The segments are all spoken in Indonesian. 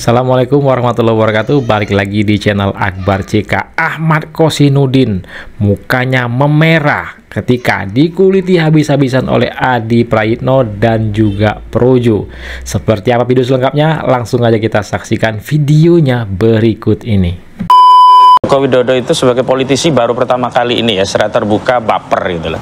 Assalamualaikum warahmatullahi wabarakatuh. Balik lagi di channel Akbar CK. Ahmad Kosinudin mukanya memerah ketika dikuliti habis-habisan oleh Adi Prayitno dan juga Projo. Seperti apa video selengkapnya? Langsung aja kita saksikan videonya berikut ini. Joko Widodo itu sebagai politisi baru pertama kali ini ya secara terbuka baper gitu loh,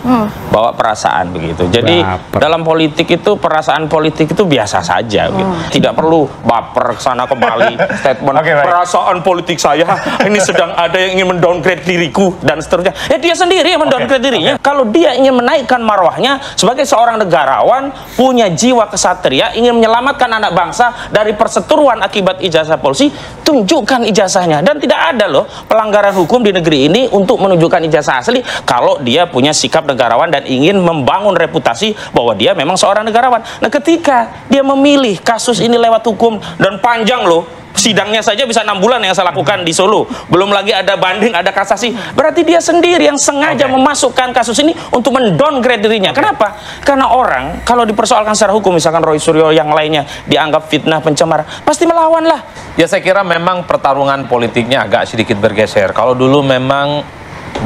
bawa perasaan begitu. Jadi dalam politik itu perasaan politik itu biasa saja gitu. Tidak perlu baper kesana kembali statement perasaan politik saya ini sedang ada yang ingin mendowngrade diriku dan seterusnya. Ya dia sendiri yang mendowngrade dirinya. Kalau dia ingin menaikkan marwahnya sebagai seorang negarawan, punya jiwa kesatria, ingin menyelamatkan anak bangsa dari perseteruan akibat ijazah polisi, tunjukkan ijazahnya. Dan tidak ada loh pelanggaran hukum di negeri ini untuk menunjukkan ijazah asli kalau dia punya sikap negarawan dan ingin membangun reputasi bahwa dia memang seorang negarawan. Nah, ketika dia memilih kasus ini lewat hukum dan panjang loh, sidangnya saja bisa 6 bulan yang saya lakukan di Solo, belum lagi ada banding, ada kasasi, berarti dia sendiri yang sengaja memasukkan kasus ini untuk mendowngrade dirinya. Kenapa? Karena orang kalau dipersoalkan secara hukum, misalkan Roy Suryo yang lainnya dianggap fitnah, pencemar, pasti melawan lah. Ya, saya kira memang pertarungan politiknya agak sedikit bergeser. Kalau dulu memang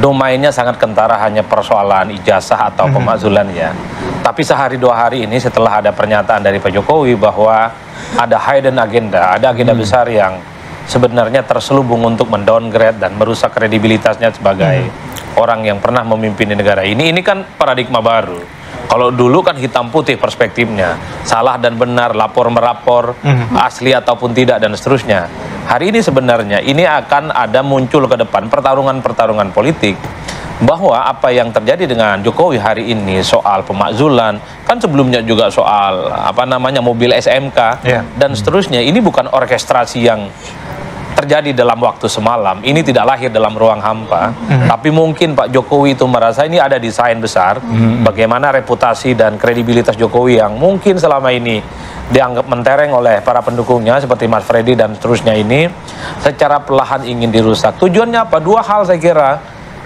domainnya sangat kentara hanya persoalan ijazah atau pemakzulan ya. Tapi sehari dua hari ini setelah ada pernyataan dari Pak Jokowi bahwa ada hidden agenda, ada agenda besar yang sebenarnya terselubung untuk mendowngrade dan merusak kredibilitasnya sebagai orang yang pernah memimpin di negara ini kan paradigma baru. Kalau dulu kan hitam putih perspektifnya, salah dan benar, lapor merapor, asli ataupun tidak dan seterusnya. Hari ini sebenarnya ini akan ada muncul ke depan pertarungan-pertarungan politik, bahwa apa yang terjadi dengan Jokowi hari ini soal pemakzulan, kan sebelumnya juga soal mobil SMK dan seterusnya, ini bukan orkestrasi yang terjadi dalam waktu semalam, ini tidak lahir dalam ruang hampa, tapi mungkin Pak Jokowi itu merasa ini ada desain besar, bagaimana reputasi dan kredibilitas Jokowi yang mungkin selama ini dianggap mentereng oleh para pendukungnya seperti Mas Freddy dan seterusnya ini secara perlahan ingin dirusak. Tujuannya apa? Dua hal saya kira.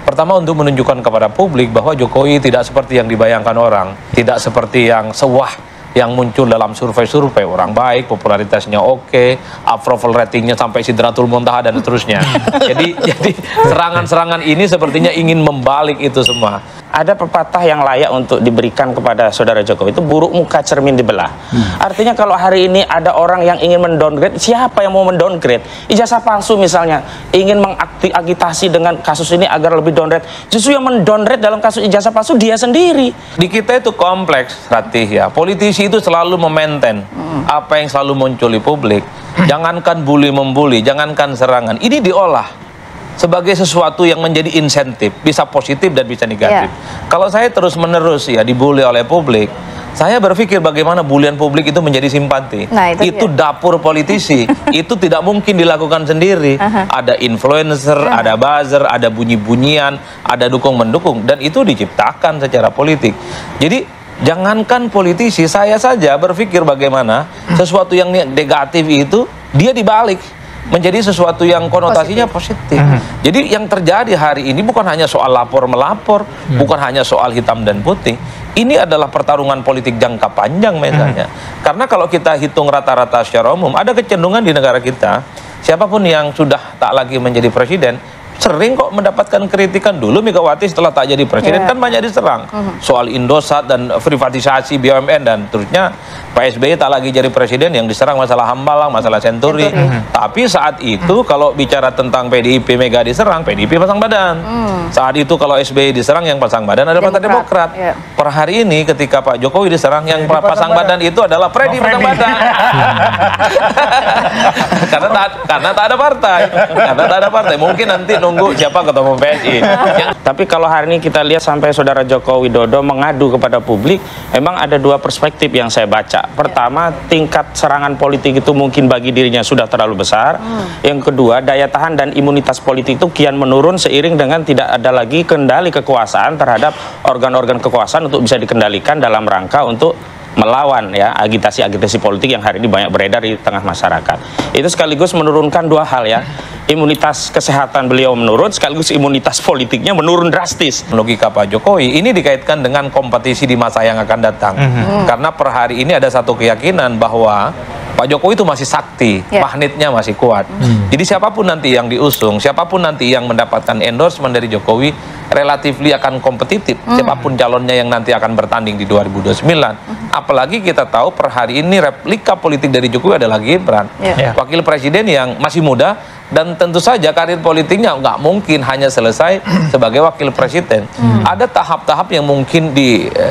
Pertama, untuk menunjukkan kepada publik bahwa Jokowi tidak seperti yang dibayangkan orang, tidak seperti yang sewah yang muncul dalam survei-survei, orang baik, popularitasnya oke, approval ratingnya sampai Sidratul Muntaha dan seterusnya. jadi serangan-serangan ini sepertinya ingin membalik itu semua. Ada pepatah yang layak untuk diberikan kepada saudara Jokowi, itu buruk muka cermin dibelah. Artinya kalau hari ini ada orang yang ingin mendowngrade, siapa yang mau mendowngrade? Ijazah palsu misalnya, ingin mengagitasi dengan kasus ini agar lebih downgrade. Justru yang mendowngrade dalam kasus ijazah palsu dia sendiri. Di kita itu kompleks, Ratih ya. Politisi itu selalu memaintain apa yang selalu muncul di publik. Jangankan bully membuli, jangankan serangan, ini diolah sebagai sesuatu yang menjadi insentif, bisa positif dan bisa negatif. Kalau saya terus-menerus ya dibully oleh publik, saya berpikir bagaimana bulian publik itu menjadi simpati. Nah, itu dapur politisi. Itu tidak mungkin dilakukan sendiri. Ada influencer, ada buzzer, ada bunyi-bunyian, ada dukung-mendukung, dan itu diciptakan secara politik. Jadi jangankan politisi, saya saja berpikir bagaimana sesuatu yang negatif itu dia dibalik menjadi sesuatu yang konotasinya positif. Jadi yang terjadi hari ini bukan hanya soal lapor-melapor, bukan hanya soal hitam dan putih. Ini adalah pertarungan politik jangka panjang misalnya. Karena kalau kita hitung rata-rata secara umum, ada kecenderungan di negara kita, siapapun yang sudah tak lagi menjadi presiden, sering kok mendapatkan kritikan. Dulu Megawati setelah tak jadi presiden kan banyak diserang soal Indosat dan privatisasi BUMN dan terusnya. Pak SBY tak lagi jadi presiden yang diserang masalah Hambalang, masalah Senturi. Tapi saat itu kalau bicara tentang PDIP, Mega diserang, PDIP pasang badan. Saat itu kalau SBY diserang, yang pasang badan ada Partai Demokrat. Per hari ini ketika Pak Jokowi diserang, yang pasang badan itu adalah Freddy pasang badan. karena tak ada partai. Karena tak ada partai. Mungkin nanti nunggu siapa ketemu PSI. Tapi kalau hari ini kita lihat sampai saudara Joko Widodo mengadu kepada publik, memang ada dua perspektif yang saya baca. Pertama, tingkat serangan politik itu mungkin bagi dirinya sudah terlalu besar. Yang kedua, daya tahan dan imunitas politik itu kian menurun seiring dengan tidak ada lagi kendali kekuasaan terhadap organ-organ kekuasaan untuk bisa dikendalikan dalam rangka untuk melawan ya agitasi-agitasi politik yang hari ini banyak beredar di tengah masyarakat. Itu sekaligus menurunkan dua hal ya. Imunitas kesehatan beliau menurun, sekaligus imunitas politiknya menurun drastis. Logika Pak Jokowi ini dikaitkan dengan kompetisi di masa yang akan datang. Karena per hari ini ada satu keyakinan bahwa Pak Jokowi itu masih sakti, magnetnya masih kuat. Jadi siapapun nanti yang diusung, siapapun nanti yang mendapatkan endorsement dari Jokowi, relatifly akan kompetitif. Siapapun calonnya yang nanti akan bertanding di 2029. Apalagi kita tahu per hari ini replika politik dari Jokowi adalah Gibran, wakil presiden yang masih muda, dan tentu saja karir politiknya nggak mungkin hanya selesai sebagai wakil presiden. Ada tahap-tahap yang mungkin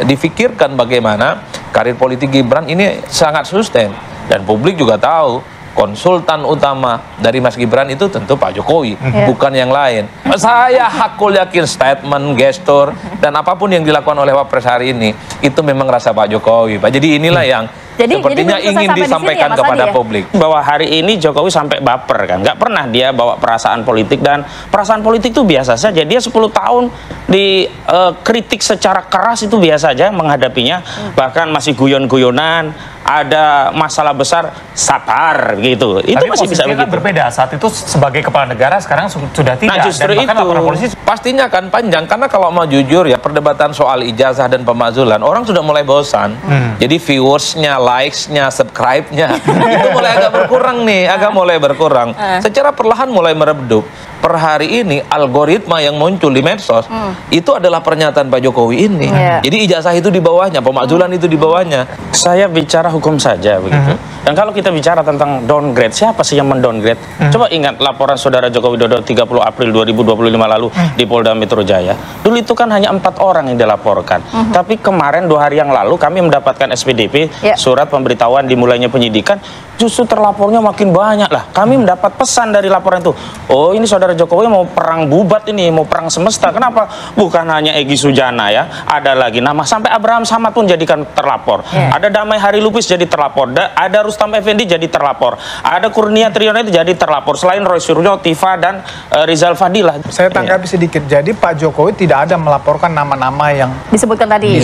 difikirkan bagaimana karir politik Gibran ini sangat sustain. Dan publik juga tahu konsultan utama dari Mas Gibran itu tentu Pak Jokowi, bukan yang lain. Saya hakul yakin statement, gestur, dan apapun yang dilakukan oleh Wapres hari ini itu memang rasa Pak Jokowi, Pak. Jadi inilah yang sepertinya ingin disampaikan kepada publik. Bahwa hari ini Jokowi sampai baper kan, nggak pernah dia bawa perasaan politik, dan perasaan politik itu biasa saja. Dia 10 tahun dikritik secara keras itu biasa aja menghadapinya, bahkan masih guyon-guyonan. Ada masalah besar, satar gitu. Itu tapi masih bisa begitu. Kan berbeda saat itu sebagai kepala negara, sekarang sudah tidak. Nah, justru dan bahkan itu laporan polisi pastinya akan panjang, karena kalau mau jujur ya, perdebatan soal ijazah dan pemakzulan orang sudah mulai bosan. Jadi viewersnya, likes-nya, subscribe-nya itu mulai agak berkurang nih, mulai berkurang. Secara perlahan mulai meredup. Per hari ini algoritma yang muncul di medsos itu adalah pernyataan Pak Jokowi ini. Jadi ijazah itu di bawahnya, pemakzulan itu di bawahnya. Saya bicara hukum saja begitu. Dan kalau kita bicara tentang downgrade, siapa sih yang mendowngrade? Coba ingat laporan saudara Joko Widodo 30 April 2025 lalu di Polda Metro Jaya. Dulu itu kan hanya 4 orang yang dilaporkan. Tapi kemarin 2 hari yang lalu kami mendapatkan SPDP, surat pemberitahuan dimulainya penyidikan. Justru terlapornya makin banyak lah. Kami mendapat pesan dari laporan itu. Oh, ini saudara Jokowi mau perang bubat ini, mau perang semesta. Kenapa? Bukan hanya Egy Sujana ya, ada lagi nama sampai Abraham Samad pun jadikan terlapor. Ada Damai Hari Lupis jadi terlapor. Ada Rustam Effendi jadi terlapor. Ada Kurnia Triyono itu jadi terlapor. Selain Roy Suryo, Tifa dan Rizal Fadilah. Saya tanggapi sedikit. Jadi Pak Jokowi tidak ada melaporkan nama-nama yang disebutkan tadi.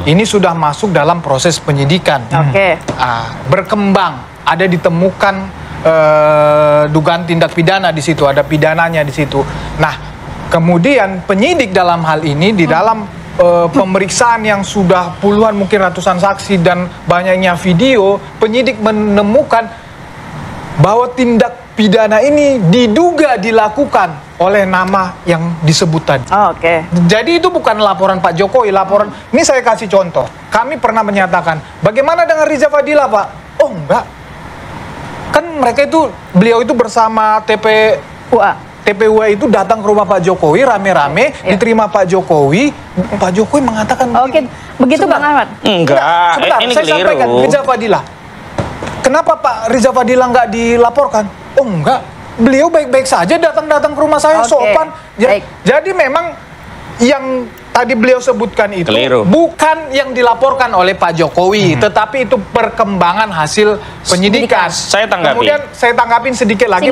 Ini sudah masuk dalam proses penyidikan. Berkembang, ada ditemukan dugaan tindak pidana di situ, ada pidananya di situ. Nah, kemudian penyidik dalam hal ini di dalam pemeriksaan yang sudah puluhan mungkin ratusan saksi dan banyaknya video, penyidik menemukan bahwa tindak pidana ini diduga dilakukan oleh nama yang disebut tadi. Jadi itu bukan laporan Pak Jokowi, laporan ini saya kasih contoh. Kami pernah menyatakan, bagaimana dengan Riza Fadilah, Pak? Oh enggak, kan beliau itu bersama TPUA itu datang ke rumah Pak Jokowi rame-rame, diterima Pak Jokowi mengatakan begitu Bang Ahmad? Enggak, ini saya sampaikan Riza Fadilah. Kenapa Pak Riza Fadilah nggak dilaporkan? Oh enggak, beliau baik-baik saja datang ke rumah saya, sopan. Jadi memang yang tadi beliau sebutkan itu bukan yang dilaporkan oleh Pak Jokowi, tetapi itu perkembangan hasil penyidikan. Saya tanggapi. Kemudian saya tanggapin sedikit lagi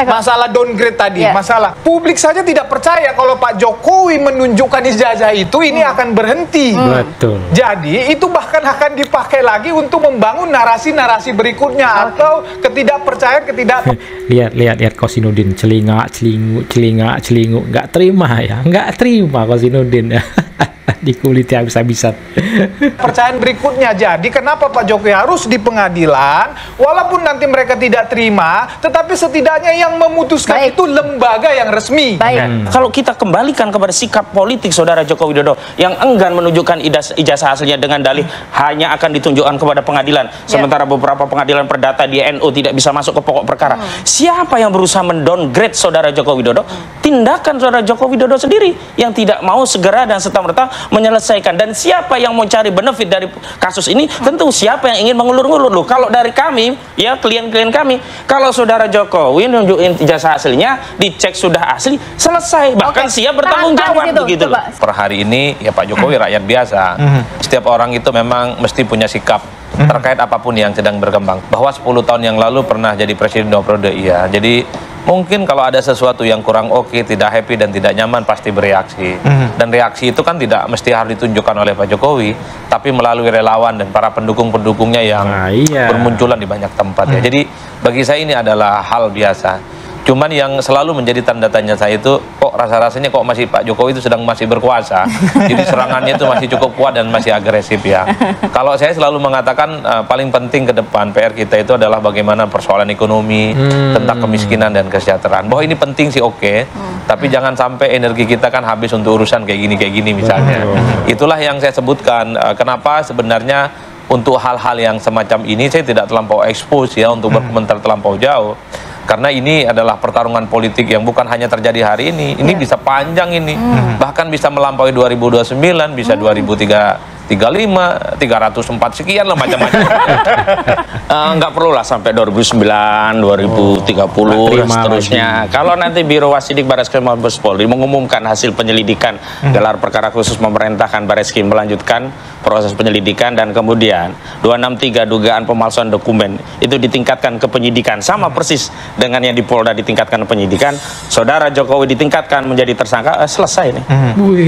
masalah downgrade tadi. Masalah publik saja tidak percaya kalau Pak Jokowi menunjukkan ijazah itu ini akan berhenti. Betul. Jadi itu bahkan akan dipakai lagi untuk membangun narasi-narasi berikutnya atau ketidakpercayaan, lihat Kosinudin celingak nggak terima Kosinudin ya. Dikuliti habis-habisan. Percayaan berikutnya. Jadi kenapa Pak Jokowi harus di pengadilan, walaupun nanti mereka tidak terima, tetapi setidaknya yang memutuskan itu lembaga yang resmi. Kalau kita kembalikan kepada sikap politik saudara Joko Widodo yang enggan menunjukkan ijazah aslinya dengan dalih hanya akan ditunjukkan kepada pengadilan, sementara beberapa pengadilan perdata di NU tidak bisa masuk ke pokok perkara. Siapa yang berusaha mendowngrade saudara Joko Widodo? Tindakan saudara Joko Widodo sendiri yang tidak mau segera dan serta-merta menyelesaikan. Dan siapa yang mau cari benefit dari kasus ini? Tentu siapa yang ingin mengulur-ngulur. Loh, kalau dari kami, ya klien-klien kami, kalau saudara Jokowi nunjukin ijazah aslinya, dicek sudah asli, selesai. Bahkan siap bertanggung jawab begitu loh. Per hari ini ya Pak Jokowi rakyat biasa. Setiap orang itu memang mesti punya sikap terkait apapun yang sedang berkembang. Bahwa 10 tahun yang lalu pernah jadi presiden 2 periode, iya. Jadi mungkin kalau ada sesuatu yang kurang oke, tidak happy dan tidak nyaman, pasti bereaksi. Dan reaksi itu kan tidak mesti harus ditunjukkan oleh Pak Jokowi, tapi melalui relawan dan para pendukung-pendukungnya yang bermunculan di banyak tempat ya. Jadi bagi saya ini adalah hal biasa. Cuman yang selalu menjadi tanda tanya saya itu, kok rasa-rasanya kok masih Pak Jokowi itu sedang masih berkuasa. Jadi serangannya itu masih cukup kuat dan masih agresif ya. Kalau saya selalu mengatakan paling penting ke depan PR kita itu adalah bagaimana persoalan ekonomi, tentang kemiskinan dan kesejahteraan. Bahwa ini penting sih oke, tapi jangan sampai energi kita kan habis untuk urusan kayak gini misalnya. Itulah yang saya sebutkan, kenapa sebenarnya untuk hal-hal yang semacam ini saya tidak terlampau expose ya untuk berkomentar terlampau jauh. Karena ini adalah pertarungan politik yang bukan hanya terjadi hari ini bisa panjang ini. Bahkan bisa melampaui 2029, bisa 2035, 304 sekian lah macam-macam. Nggak perlu lah sampai 2009, 2030 dan seterusnya. Kalau nanti Biro Wasidik Barreskrim Mabes Polri mengumumkan hasil penyelidikan gelar perkara khusus memerintahkan Barreskrim melanjutkan proses penyelidikan dan kemudian 263 dugaan pemalsuan dokumen itu ditingkatkan ke penyidikan sama persis dengan yang di Polda ditingkatkan penyidikan, saudara Jokowi ditingkatkan menjadi tersangka, selesai nih.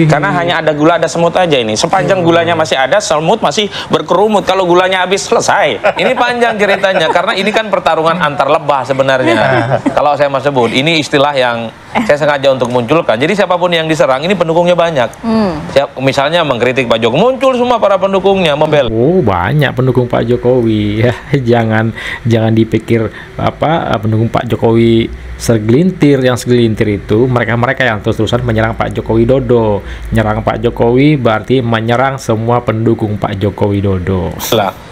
Karena hanya ada gula ada semut aja ini. Sepanjang gulanya masih ada, semut masih berkerumut. Kalau gulanya habis, selesai. Ini panjang ceritanya karena ini kan pertarungan antar lebah sebenarnya. Kalau saya mau sebut, ini istilah yang saya sengaja untuk munculkan. Jadi siapapun yang diserang ini pendukungnya banyak. Misalnya mengkritik Pak Jokowi, muncul semua para pendukungnya membela. Oh, banyak pendukung Pak Jokowi ya. Jangan dipikir pendukung Pak Jokowi segelintir. Yang segelintir itu mereka yang terus-terusan menyerang Pak Joko Widodo. Nyerang Pak Jokowi berarti menyerang semua pendukung Pak Joko Widodo.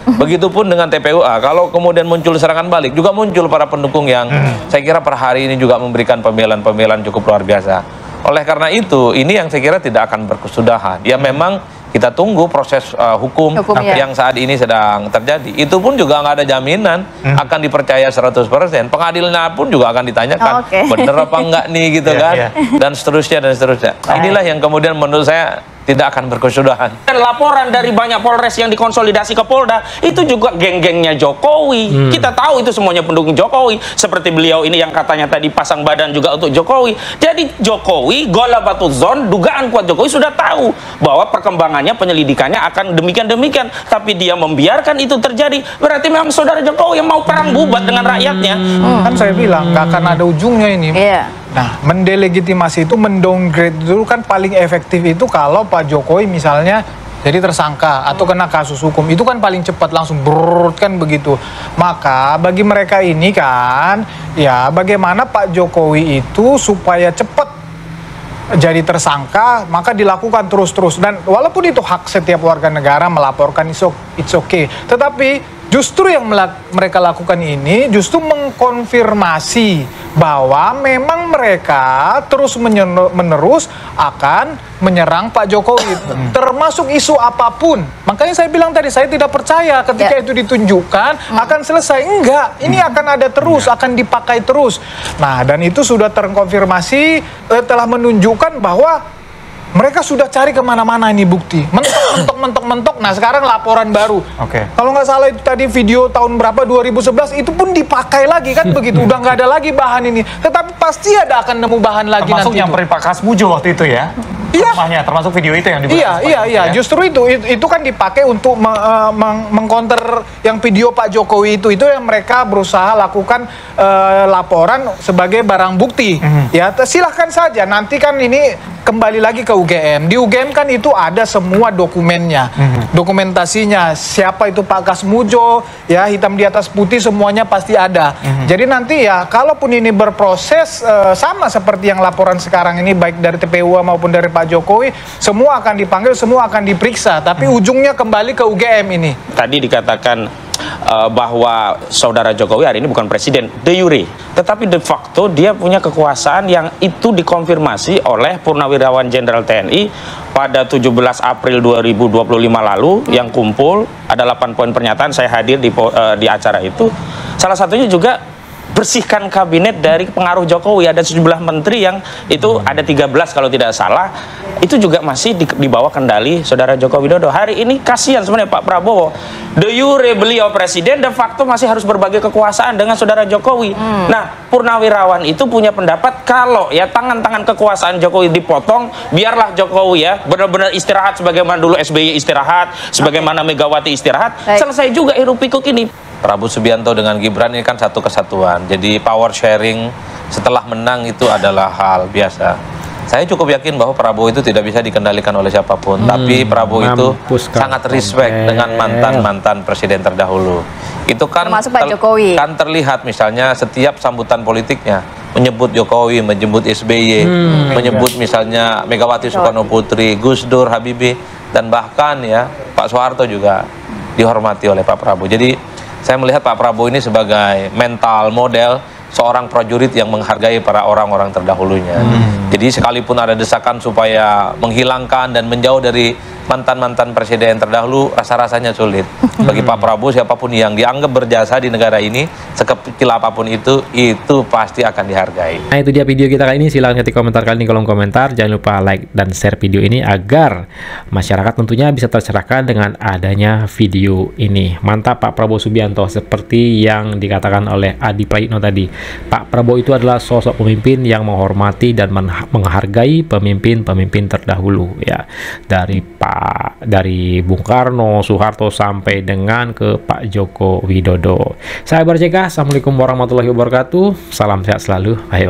Begitupun dengan TPUA, kalau kemudian muncul serangan balik, juga muncul para pendukung yang saya kira per hari ini juga memberikan pembelaan cukup luar biasa. Oleh karena itu, ini yang saya kira tidak akan berkesudahan. Ya memang kita tunggu proses hukum yang saat ini sedang terjadi. Itu pun juga nggak ada jaminan akan dipercaya 100%. Pengadilan pun juga akan ditanyakan, bener apa enggak nih gitu kan, dan seterusnya. Inilah yang kemudian menurut saya tidak akan berkesudahan. Dan laporan dari banyak Polres yang dikonsolidasi ke Polda itu juga geng-gengnya Jokowi. Kita tahu itu semuanya pendukung Jokowi. Seperti beliau ini yang katanya tadi pasang badan juga untuk Jokowi. Jadi Jokowi, Golabatudzon, dugaan kuat Jokowi sudah tahu bahwa perkembangannya, penyelidikannya akan demikian. Tapi dia membiarkan itu terjadi. Berarti memang saudara Jokowi yang mau perang bubat dengan rakyatnya. Kan saya bilang nggak akan ada ujungnya ini. Nah, mendelegitimasi itu, mendowngrade itu kan paling efektif itu kalau Pak Jokowi misalnya jadi tersangka atau kena kasus hukum, itu kan paling cepat langsung brrrr kan begitu. Maka bagi mereka ini kan, ya bagaimana Pak Jokowi itu supaya cepat jadi tersangka, maka dilakukan terus-terus. Dan walaupun itu hak setiap warga negara melaporkan, it's okay. Tetapi justru yang mereka lakukan ini justru mengkonfirmasi bahwa memang mereka terus-menerus akan menyerang Pak Jokowi, termasuk isu apapun. Makanya saya bilang tadi, saya tidak percaya ketika itu ditunjukkan akan selesai. Enggak, ini akan ada terus, akan dipakai terus. Nah, dan itu sudah terkonfirmasi, telah menunjukkan bahwa mereka sudah cari kemana-mana ini bukti. Mentok. Nah, sekarang laporan baru. Kalau nggak salah itu tadi video tahun berapa, 2011, itu pun dipakai lagi kan begitu. Udah nggak ada lagi bahan ini. Tetapi pasti akan nemu bahan lagi termasuk nanti. Yang Pak Kasmujo waktu itu ya. Rumahnya, termasuk video itu yang dibahas. Iya. Justru itu kan dipakai untuk mengcounter yang video Pak Jokowi itu yang mereka berusaha lakukan laporan sebagai barang bukti. Ya, silahkan saja. Nanti kan ini kembali lagi ke UGM. Di UGM kan itu ada semua dokumennya, dokumentasinya. Siapa itu Pak Kasmujo, ya hitam di atas putih semuanya pasti ada. Jadi nanti ya, kalaupun ini berproses sama seperti yang laporan sekarang ini, baik dari TPUA maupun dari Pak Jokowi, semua akan dipanggil, semua akan diperiksa. Tapi ujungnya kembali ke UGM ini. Tadi dikatakan bahwa saudara Jokowi hari ini bukan presiden de jure, tetapi de facto dia punya kekuasaan yang itu dikonfirmasi oleh Purnawirawan Jenderal TNI pada 17 April 2025 lalu yang kumpul ada 8 poin pernyataan. Saya hadir di acara itu. Salah satunya juga bersihkan kabinet dari pengaruh Jokowi. Ada sejumlah menteri yang itu ada 13 kalau tidak salah, itu juga masih di bawah kendali saudara Joko Widodo. Hari ini kasihan sebenarnya Pak Prabowo, de jure beliau presiden, de facto masih harus berbagi kekuasaan dengan saudara Jokowi. Nah, Purnawirawan itu punya pendapat kalau ya tangan-tangan kekuasaan Jokowi dipotong, biarlah Jokowi ya benar-benar istirahat sebagaimana dulu SBY istirahat, sebagaimana Megawati istirahat, selesai juga hiruk pikuk ini. Prabowo Subianto dengan Gibran ini kan satu kesatuan. Jadi power sharing setelah menang itu adalah hal biasa. Saya cukup yakin bahwa Prabowo itu tidak bisa dikendalikan oleh siapapun, tapi Prabowo itu sangat respect dengan mantan-mantan presiden terdahulu. Itu kan kan terlihat misalnya setiap sambutan politiknya menyebut Jokowi, menyebut SBY, menyebut misalnya Megawati Soekarno Putri, Gus Dur, Habibie, dan bahkan ya Pak Soeharto juga dihormati oleh Pak Prabowo. Jadi saya melihat Pak Prabowo ini sebagai mental model seorang prajurit yang menghargai para orang-orang terdahulunya. Jadi sekalipun ada desakan supaya menghilangkan dan menjauh dari mantan-mantan presiden terdahulu, rasa-rasanya sulit. Bagi Pak Prabowo, siapapun yang dianggap berjasa di negara ini, sekecil apapun itu pasti akan dihargai. Nah, itu dia video kita kali ini. Silahkan ketik komentar kalian di kolom komentar. Jangan lupa like dan share video ini agar masyarakat tentunya bisa tercerahkan dengan adanya video ini. Mantap Pak Prabowo Subianto, seperti yang dikatakan oleh Adi Prayitno tadi. Pak Prabowo itu adalah sosok pemimpin yang menghormati dan menghargai pemimpin-pemimpin terdahulu ya. Dari Bung Karno, Soeharto sampai dengan ke Pak Joko Widodo. Saya Akbar CK, assalamualaikum warahmatullahi wabarakatuh. Salam sehat selalu. Bye bye.